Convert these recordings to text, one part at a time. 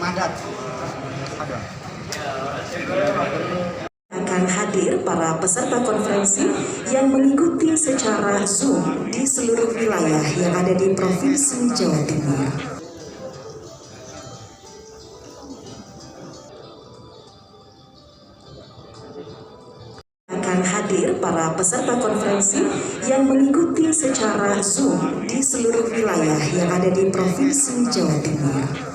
padat. Akan hadir para peserta konferensi yang mengikuti secara Zoom di seluruh wilayah yang ada di Provinsi Jawa Timur. Akan hadir para peserta konferensi yang mengikuti secara Zoom di seluruh wilayah yang ada di Provinsi Jawa Timur.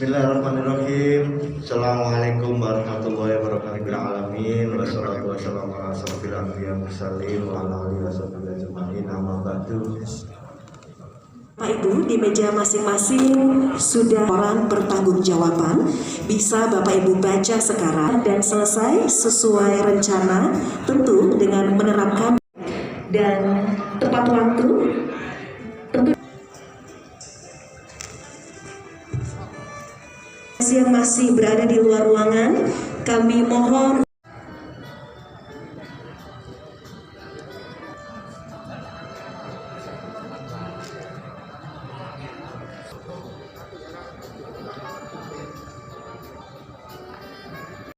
Bismillahirrahmanirrahim. Assalamualaikum warahmatullahi wabarakatuh. Wassalatu wassalamu ala asyrofil anbiya'i wal mursalin wa ala alihi washabihi ajmain. Amma ba'du. Bapak Ibu, di meja masing-masing sudah orang pertanggungjawaban. Bisa Bapak Ibu baca sekarang dan selesai sesuai rencana, tentu dengan menerapkan dan tepat waktu. Tentu yang masih berada di luar ruangan, kami mohon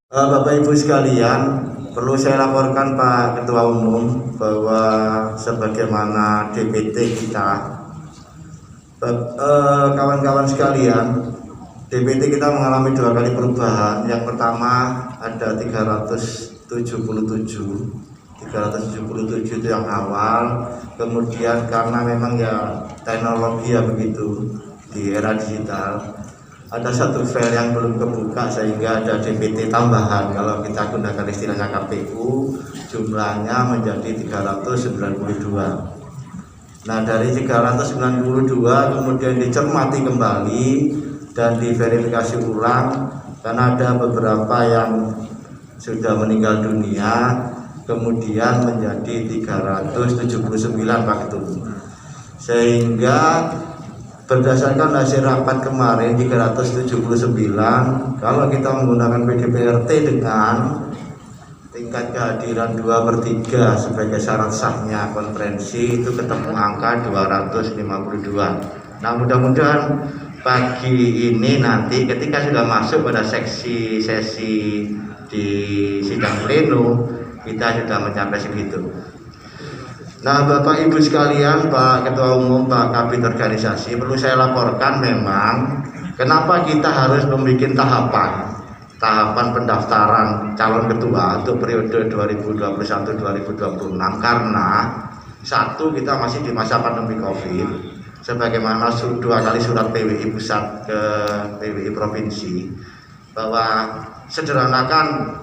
Bapak Ibu sekalian, perlu saya laporkan Pak Ketua Umum bahwa sebagaimana DPT kita, kawan-kawan sekalian, DPT kita mengalami 2 kali perubahan. Yang pertama ada 377 itu yang awal, kemudian karena memang ya teknologi ya begitu di era digital, ada satu file yang belum kebuka sehingga ada DPT tambahan. Kalau kita gunakan istilahnya KPU, jumlahnya menjadi 392. Nah, dari 392 kemudian dicermati kembali dan diverifikasi ulang, karena ada beberapa yang sudah meninggal dunia, kemudian menjadi 379 Pak Ketua. Sehingga berdasarkan hasil rapat kemarin 379, kalau kita menggunakan PDPRT dengan tingkat kehadiran 2/3 sebagai syarat sahnya konferensi, itu ketemu angka 252. Nah, mudah-mudahan pagi ini nanti ketika sudah masuk pada sesi di sidang pleno, kita sudah mencapai segitu. Nah, Bapak Ibu sekalian, Pak Ketua Umum, Pak Kabid Organisasi, perlu saya laporkan memang kenapa kita harus membuat tahapan pendaftaran calon ketua untuk periode 2021-2026, karena satu, kita masih di masa pandemi COVID, sebagaimana 2 kali surat PWI pusat ke PWI provinsi, bahwa sederhanakan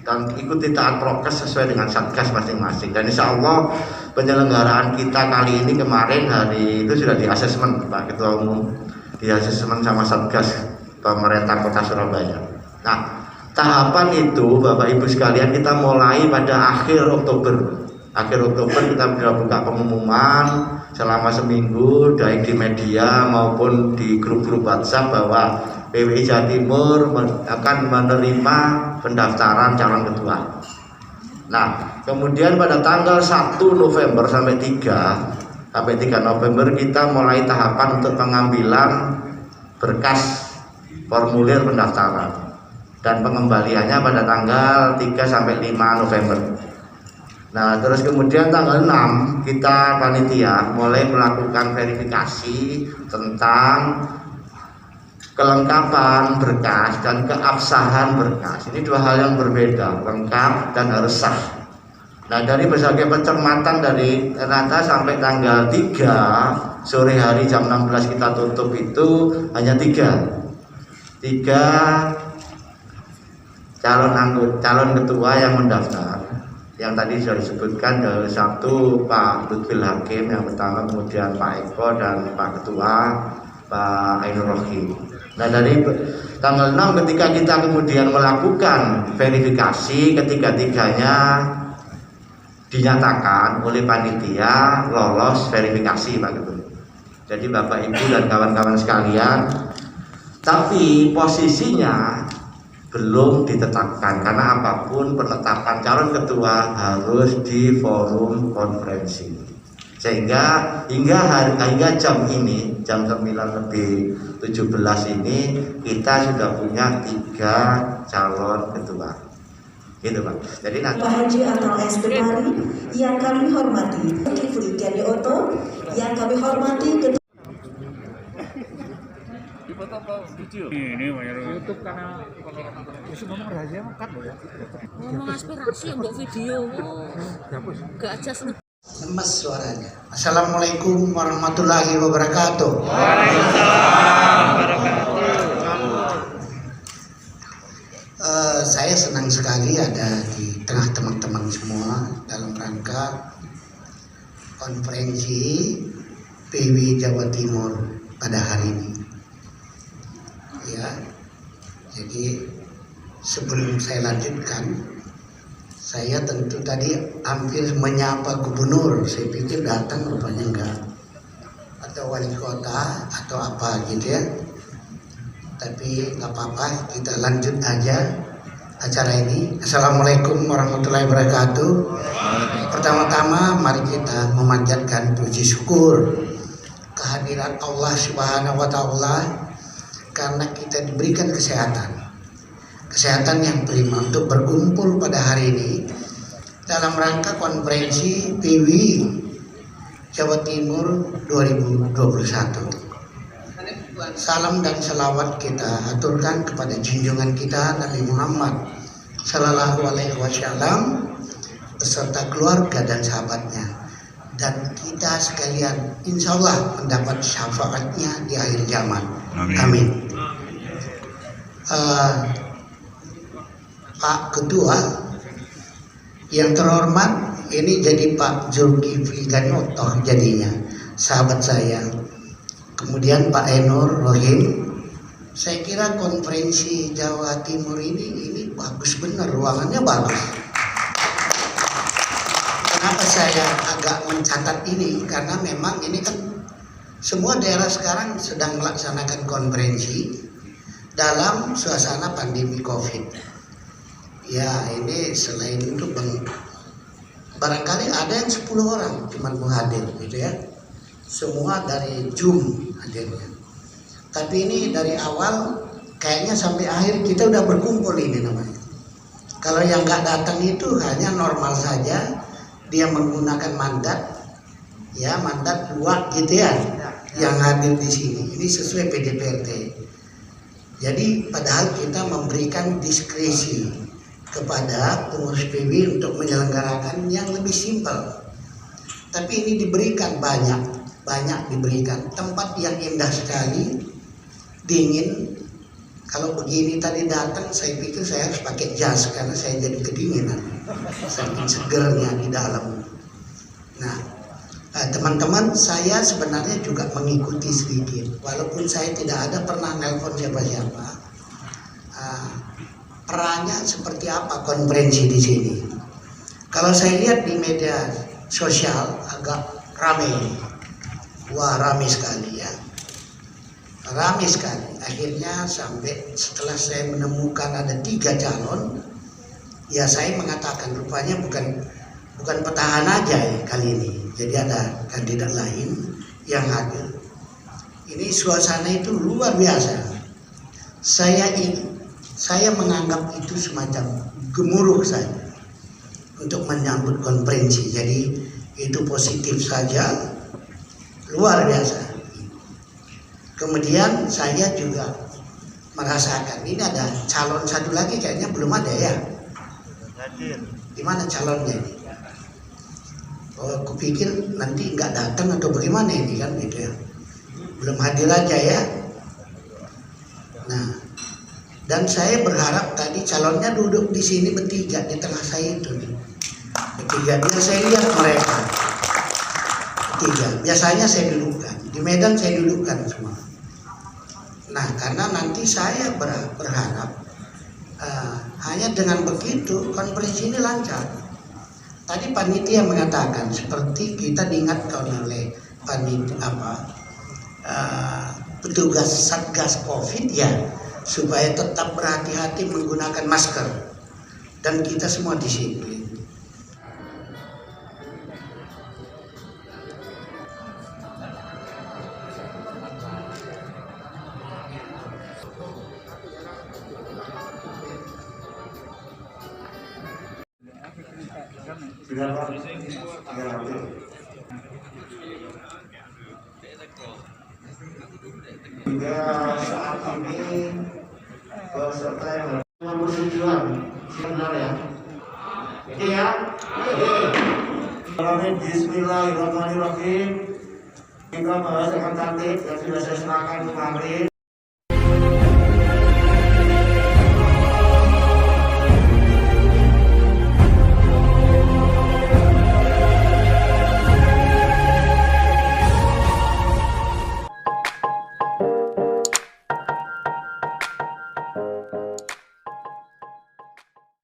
dan ikuti taat prokes sesuai dengan satgas masing-masing. Dan insya Allah penyelenggaraan kita kali ini kemarin hari itu sudah di asesmen Pak Ketua Umum, di asesmen sama satgas pemerintah Kota Surabaya. Nah, tahapan itu Bapak Ibu sekalian kita mulai pada akhir Oktober. Akhir Oktober kita sudah buka pengumuman selama seminggu baik di media maupun di grup-grup WhatsApp bahwa PWI Jawa Timur akan menerima pendaftaran calon ketua. Nah, kemudian pada tanggal 1 November sampai 3 November kita mulai tahapan untuk pengambilan berkas formulir pendaftaran dan pengembaliannya pada tanggal 3 sampai 5 November. Nah, terus kemudian tanggal 6 kita panitia mulai melakukan verifikasi tentang kelengkapan berkas dan keabsahan berkas. Ini 2 hal yang berbeda, lengkap dan harus sah. Nah, dari berbagai pencermatan dari ternyata sampai tanggal 3 sore hari jam 16 kita tutup itu hanya 3 calon ketua yang mendaftar. Yang tadi sudah disebutkan, dari 1 Pak Lutfil Hakim, yang pertama, kemudian Pak Eko dan Pak Ketua Pak Ainur Rohim. Nah, dari tanggal 6 ketika kita kemudian melakukan verifikasi, ketiga-tiganya dinyatakan oleh panitia lolos verifikasi Pak Ketua. Jadi Bapak Ibu dan kawan-kawan sekalian, tapi posisinya belum ditetapkan, karena apapun penetapan calon ketua harus di forum konferensi. Sehingga hingga jam ini, jam 9:17 ini, kita sudah punya 3 calon ketua. Gitu Pak. Jadi nanti Pak Haji atau SPPARI yang kami hormati, Kifli Gani Oto yang kami hormati Ketua Ini YouTube karena kalau ngomong rahasia mah kan ya. Ngomong aspirasi untuk video. Gak aja Lemes suaranya. Assalamualaikum warahmatullahi wabarakatuh. Saya senang sekali ada di tengah teman-teman semua dalam rangka konferensi PW Jawa Timur pada hari ini. Ya, jadi sebelum saya lanjutkan, saya tentu tadi hampir menyapa gubernur. Saya pikir datang, rupanya enggak, atau wali kota atau apa gitu ya. Tapi nggak apa-apa, kita lanjut aja acara ini. Assalamualaikum warahmatullahi wabarakatuh. Pertama-tama mari kita memanjatkan puji syukur kehadiran Allah Subhanahu wa Ta'ala karena kita diberikan kesehatan yang prima untuk berkumpul pada hari ini dalam rangka konferensi PW Jawa Timur 2021. Salam dan selawat kita aturkan kepada junjungan kita Nabi Muhammad Sallallahu Alaihi Wasallam beserta keluarga dan sahabatnya, dan kita sekalian insya Allah mendapat syafaatnya di akhir zaman. Amin. Pak Ketua yang terhormat, ini jadi Pak Zulkifli Ganotoh jadinya, sahabat saya. Kemudian Pak Enur Rohim. Saya kira konferensi Jawa Timur ini bagus benar, ruangannya bagus. Kenapa saya agak mencatat ini? Karena memang ini kan semua daerah sekarang sedang melaksanakan konferensi dalam suasana pandemi COVID. Ya, ini selain itu barangkali ada yang 10 orang cuma mau hadir gitu ya. Semua dari Zoom hadirnya. Tapi ini dari awal kayaknya sampai akhir kita udah berkumpul ini namanya. Kalau yang nggak datang itu hanya normal saja, dia menggunakan mandat, ya mandat luar gitu ya, yang hadir di sini. Ini sesuai PDPRT. Jadi padahal kita memberikan diskresi kepada pengurus PW untuk menyelenggarakan yang lebih simpel. Tapi ini diberikan banyak diberikan tempat yang indah sekali, dingin. Kalau begini tadi datang, saya pikir saya harus pakai jas karena saya jadi kedinginan, saking segernya di dalam. Nah, teman-teman, saya sebenarnya juga mengikuti sedikit, walaupun saya tidak ada pernah nelpon siapa-siapa. Perannya seperti apa konferensi di sini? Kalau saya lihat di media sosial agak ramai. Wah, ramai sekali ya. Ramai sekali. Akhirnya sampai setelah saya menemukan ada 3 calon, ya saya mengatakan rupanya bukan petahana aja ya kali ini. Jadi ada kandidat lain yang hadir. Ini suasana itu luar biasa. Saya menganggap itu semacam gemuruh saja untuk menyambut konferensi. Jadi itu positif saja, luar biasa. Kemudian saya juga merasakan ini ada calon satu lagi kayaknya belum ada ya. Di mana calonnya ini? Oh, aku pikir nanti nggak datang atau bagaimana ini kan gitu ya. Belum hadir aja ya. Nah, dan saya berharap tadi calonnya duduk di sini bertiga di tengah saya itu nih. Bertiga, biar saya lihat mereka. Bertiga, biasanya saya dudukkan. Di Medan saya dudukkan semua. Nah, karena nanti saya berharap hanya dengan begitu konferensi ini lancar. Tadi panitia mengatakan seperti kita diingatkan oleh panitia petugas Satgas COVID ya, supaya tetap berhati-hati menggunakan masker dan kita semua disiplin. Hingga saat ini peserta yang bertujuan benar ya. Oke ya. Bismillahirrahmanirrahim. Kita bahas dengan tertib yang sudah saya serahkan kemarin.